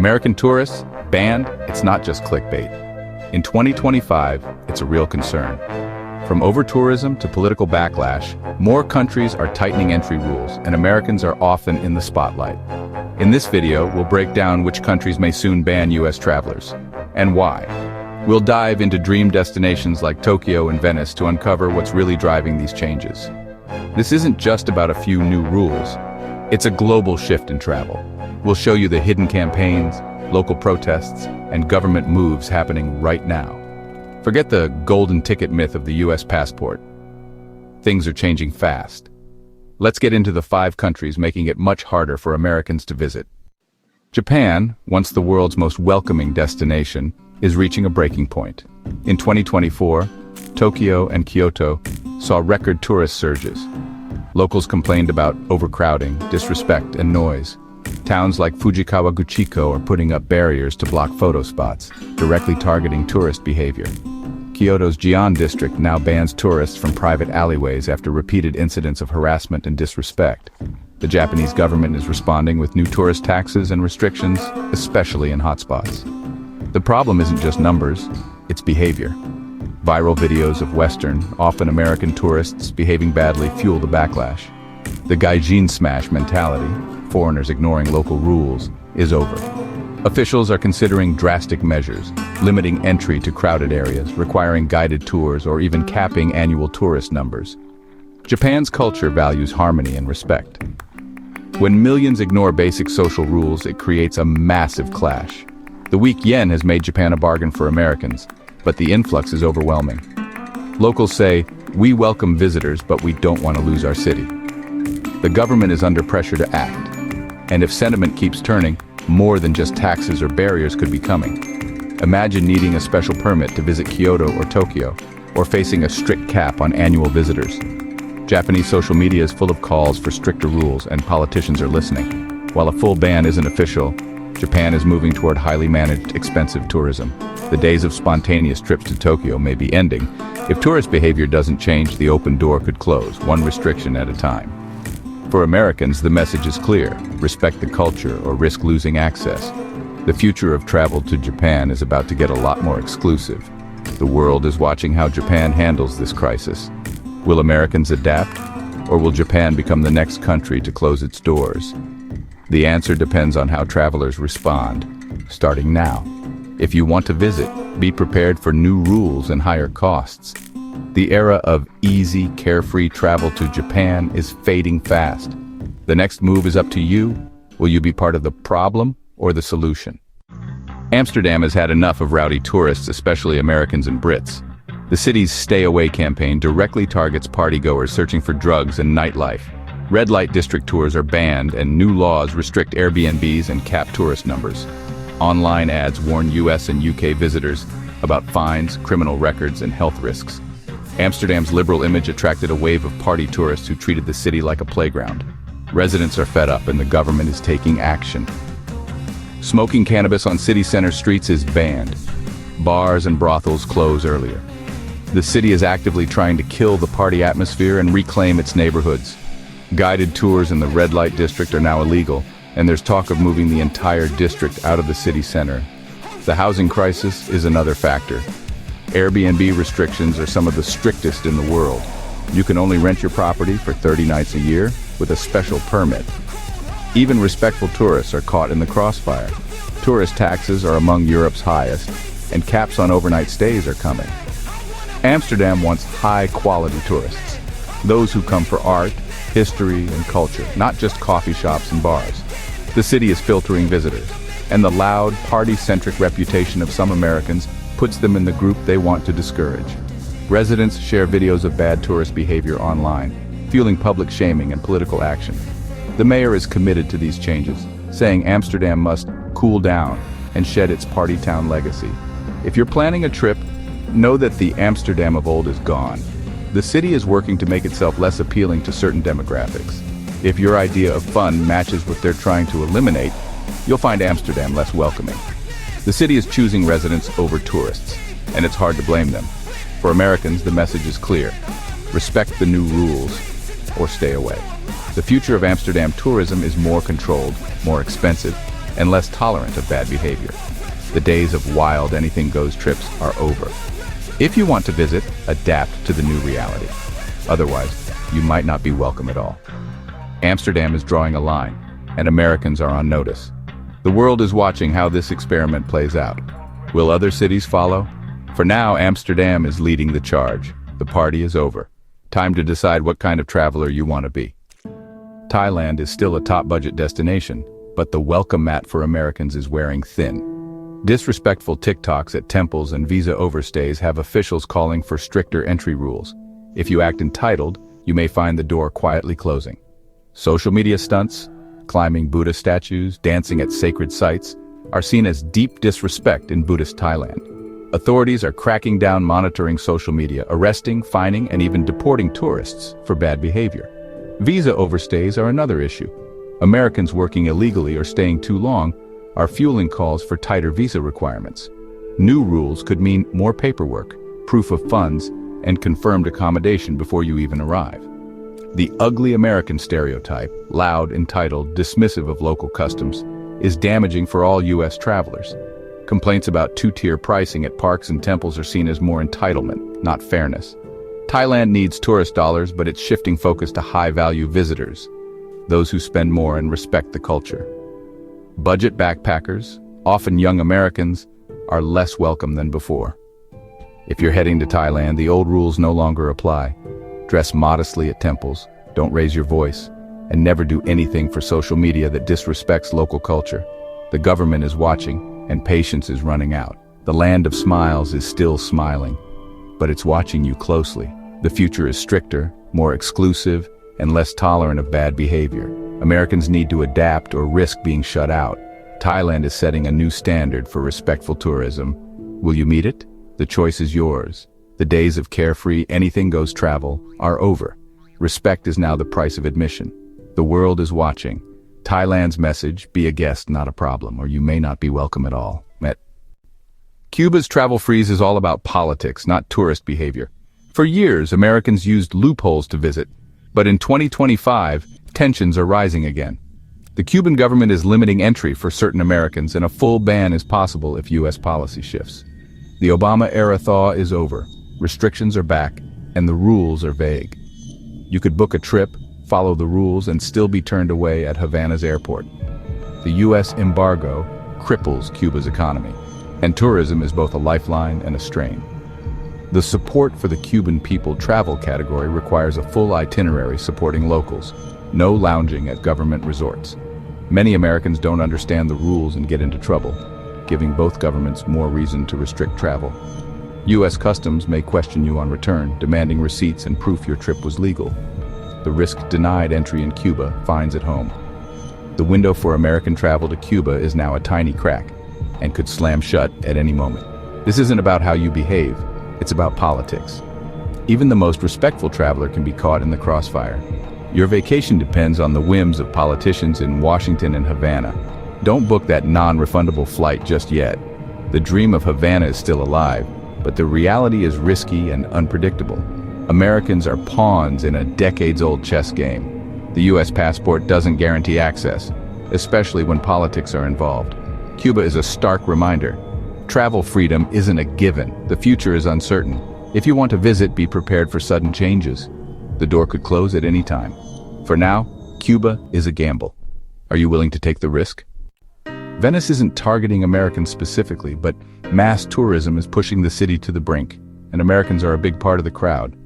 American tourists, banned, it's not just clickbait. In 2025, it's a real concern. From over-tourism to political backlash, more countries are tightening entry rules, and Americans are often in the spotlight. In this video, we'll break down which countries may soon ban U.S. travelers, and why. We'll dive into dream destinations like Tokyo and Venice to uncover what's really driving these changes. This isn't just about a few new rules. It's a global shift in travel. We'll show you the hidden campaigns, local protests, and government moves happening right now. Forget the golden ticket myth of the U.S. passport. Things are changing fast. Let's get into the 5 countries making it much harder for Americans to visit. Japan, once the world's most welcoming destination, is reaching a breaking point. In 2024, Tokyo and Kyoto saw record tourist surges. Locals complained about overcrowding, disrespect, and noise. Towns like Fujikawa Guchiko are putting up barriers to block photo spots, directly targeting tourist behavior. Kyoto's Gion district now bans tourists from private alleyways after repeated incidents of harassment and disrespect. The Japanese government is responding with new tourist taxes and restrictions, especially in hotspots. The problem isn't just numbers, it's behavior. Viral videos of Western, often American tourists behaving badly fuel the backlash. The gaijin smash mentality, foreigners ignoring local rules, is over. Officials are considering drastic measures, limiting entry to crowded areas, requiring guided tours, or even capping annual tourist numbers. Japan's culture values harmony and respect. When millions ignore basic social rules, it creates a massive clash. The weak yen has made Japan a bargain for Americans, but the influx is overwhelming. Locals say, "We welcome visitors, but we don't want to lose our city." The government is under pressure to act, and if sentiment keeps turning, more than just taxes or barriers could be coming. Imagine needing a special permit to visit Kyoto or Tokyo, or facing a strict cap on annual visitors. Japanese social media is full of calls for stricter rules, and politicians are listening. While a full ban isn't official, Japan is moving toward highly managed, expensive tourism. The days of spontaneous trips to Tokyo may be ending. If tourist behavior doesn't change, the open door could close, one restriction at a time. For Americans, the message is clear: respect the culture or risk losing access. The future of travel to Japan is about to get a lot more exclusive. The world is watching how Japan handles this crisis. Will Americans adapt, or will Japan become the next country to close its doors? The answer depends on how travelers respond, starting now. If you want to visit, be prepared for new rules and higher costs. The era of easy, carefree travel to Japan is fading fast. The next move is up to you. Will you be part of the problem or the solution? Amsterdam has had enough of rowdy tourists, especially Americans and Brits. The city's Stay Away campaign directly targets partygoers searching for drugs and nightlife. Red light district tours are banned, and new laws restrict Airbnbs and cap tourist numbers. Online ads warn US and UK visitors about fines, criminal records, and health risks. Amsterdam's liberal image attracted a wave of party tourists who treated the city like a playground. Residents are fed up, and the government is taking action. Smoking cannabis on city center streets is banned. Bars and brothels close earlier. The city is actively trying to kill the party atmosphere and reclaim its neighborhoods. Guided tours in the red light district are now illegal, and there's talk of moving the entire district out of the city center. The housing crisis is another factor. Airbnb restrictions are some of the strictest in the world. You can only rent your property for 30 nights a year with a special permit. Even respectful tourists are caught in the crossfire. Tourist taxes are among Europe's highest, and caps on overnight stays are coming. Amsterdam wants high-quality tourists, those who come for art, history, and culture, not just coffee shops and bars. The city is filtering visitors, and the loud, party-centric reputation of some Americans puts them in the group they want to discourage. Residents share videos of bad tourist behavior online, fueling public shaming and political action. The mayor is committed to these changes, saying Amsterdam must cool down and shed its party town legacy. If you're planning a trip, know that the Amsterdam of old is gone. The city is working to make itself less appealing to certain demographics. If your idea of fun matches what they're trying to eliminate, you'll find Amsterdam less welcoming. The city is choosing residents over tourists, and it's hard to blame them. For Americans, the message is clear: respect the new rules or stay away. The future of Amsterdam tourism is more controlled, more expensive, and less tolerant of bad behavior. The days of wild anything-goes trips are over. If you want to visit, adapt to the new reality. Otherwise, you might not be welcome at all. Amsterdam is drawing a line, and Americans are on notice. The world is watching how this experiment plays out. Will other cities follow? For now, Amsterdam is leading the charge. The party is over. Time to decide what kind of traveler you want to be. Thailand is still a top-budget destination, but the welcome mat for Americans is wearing thin. Disrespectful TikToks at temples and visa overstays have officials calling for stricter entry rules. If you act entitled, you may find the door quietly closing. Social media stunts, climbing Buddha statues, dancing at sacred sites, are seen as deep disrespect in Buddhist Thailand. Authorities are cracking down, monitoring social media, arresting, fining, and even deporting tourists for bad behavior. Visa overstays are another issue. Americans working illegally or staying too long are fueling calls for tighter visa requirements. New rules could mean more paperwork, proof of funds, and confirmed accommodation before you even arrive. The ugly American stereotype, loud, entitled, dismissive of local customs, is damaging for all U.S. travelers. Complaints about two-tier pricing at parks and temples are seen as more entitlement, not fairness. Thailand needs tourist dollars, but it's shifting focus to high-value visitors, those who spend more and respect the culture. Budget backpackers, often young Americans, are less welcome than before. If you're heading to Thailand, the old rules no longer apply. Dress modestly at temples, don't raise your voice, and never do anything for social media that disrespects local culture. The government is watching, and patience is running out. The land of smiles is still smiling, but it's watching you closely. The future is stricter, more exclusive, and less tolerant of bad behavior. Americans need to adapt or risk being shut out. Thailand is setting a new standard for respectful tourism. Will you meet it? The choice is yours. The days of carefree, anything-goes travel are over. Respect is now the price of admission. The world is watching. Thailand's message, be a guest, not a problem, or you may not be welcome at all. Cuba's travel freeze is all about politics, not tourist behavior. For years, Americans used loopholes to visit, but in 2025, tensions are rising again. The Cuban government is limiting entry for certain Americans, and a full ban is possible if U.S. policy shifts. The Obama-era thaw is over. Restrictions are back, and the rules are vague. You could book a trip, follow the rules, and still be turned away at Havana's airport. The U.S. embargo cripples Cuba's economy, and tourism is both a lifeline and a strain. The support for the Cuban people travel category requires a full itinerary supporting locals, no lounging at government resorts. Many Americans don't understand the rules and get into trouble, giving both governments more reason to restrict travel. U.S. Customs may question you on return, demanding receipts and proof your trip was legal. The risk denied entry in Cuba, fines at home. The window for American travel to Cuba is now a tiny crack, and could slam shut at any moment. This isn't about how you behave, it's about politics. Even the most respectful traveler can be caught in the crossfire. Your vacation depends on the whims of politicians in Washington and Havana. Don't book that non-refundable flight just yet. The dream of Havana is still alive, but the reality is risky and unpredictable. Americans are pawns in a decades-old chess game. The U.S. passport doesn't guarantee access, especially when politics are involved. Cuba is a stark reminder. Travel freedom isn't a given. The future is uncertain. If you want to visit, be prepared for sudden changes. The door could close at any time. For now, Cuba is a gamble. Are you willing to take the risk? Venice isn't targeting Americans specifically, but mass tourism is pushing the city to the brink, and Americans are a big part of the crowd.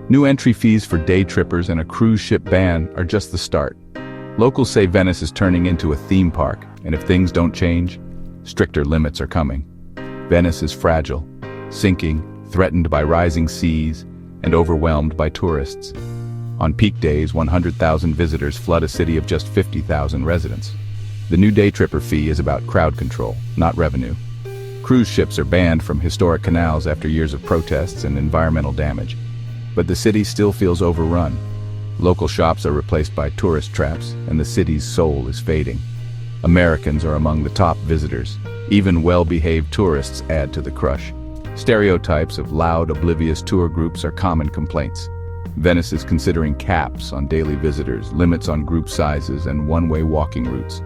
New entry fees for day trippers and a cruise ship ban are just the start. Locals say Venice is turning into a theme park, and if things don't change, stricter limits are coming. Venice is fragile, sinking, threatened by rising seas, and overwhelmed by tourists. On peak days, 100,000 visitors flood a city of just 50,000 residents. The new day tripper fee is about crowd control, not revenue. Cruise ships are banned from historic canals after years of protests and environmental damage. But the city still feels overrun. Local shops are replaced by tourist traps, and the city's soul is fading. Americans are among the top visitors. Even well-behaved tourists add to the crush. Stereotypes of loud, oblivious tour groups are common complaints. Venice is considering caps on daily visitors, limits on group sizes, and one-way walking routes.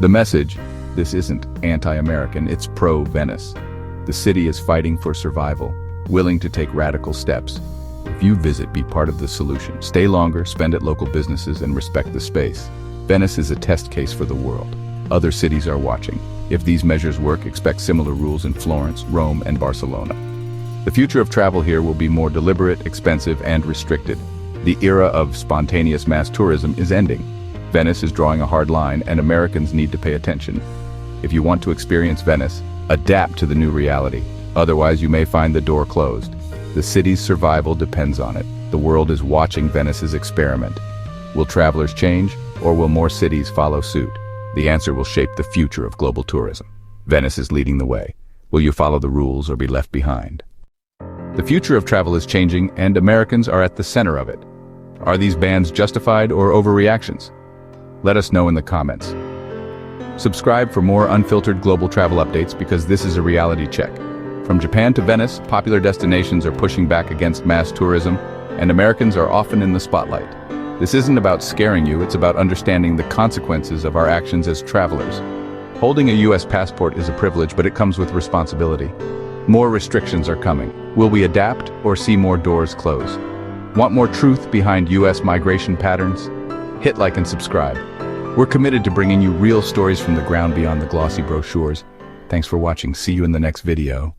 The message: this isn't anti-American, it's pro-Venice. The city is fighting for survival, willing to take radical steps. If you visit, be part of the solution. Stay longer, spend at local businesses, and respect the space. Venice is a test case for the world. Other cities are watching. If these measures work, expect similar rules in Florence, Rome, and Barcelona. The future of travel here will be more deliberate, expensive, and restricted. The era of spontaneous mass tourism is ending. Venice is drawing a hard line, and Americans need to pay attention. If you want to experience Venice, adapt to the new reality. Otherwise, you may find the door closed. The city's survival depends on it. The world is watching Venice's experiment. Will travelers change, or will more cities follow suit? The answer will shape the future of global tourism. Venice is leading the way. Will you follow the rules or be left behind? The future of travel is changing, and Americans are at the center of it. Are these bans justified or overreactions? Let us know in the comments. Subscribe for more unfiltered global travel updates, because this is a reality check. From Japan to Venice, popular destinations are pushing back against mass tourism, and Americans are often in the spotlight. This isn't about scaring you, it's about understanding the consequences of our actions as travelers. Holding a U.S. passport is a privilege, but it comes with responsibility. More restrictions are coming. Will we adapt or see more doors close? Want more truth behind U.S. migration patterns? Hit like and subscribe. We're committed to bringing you real stories from the ground beyond the glossy brochures. Thanks for watching. See you in the next video.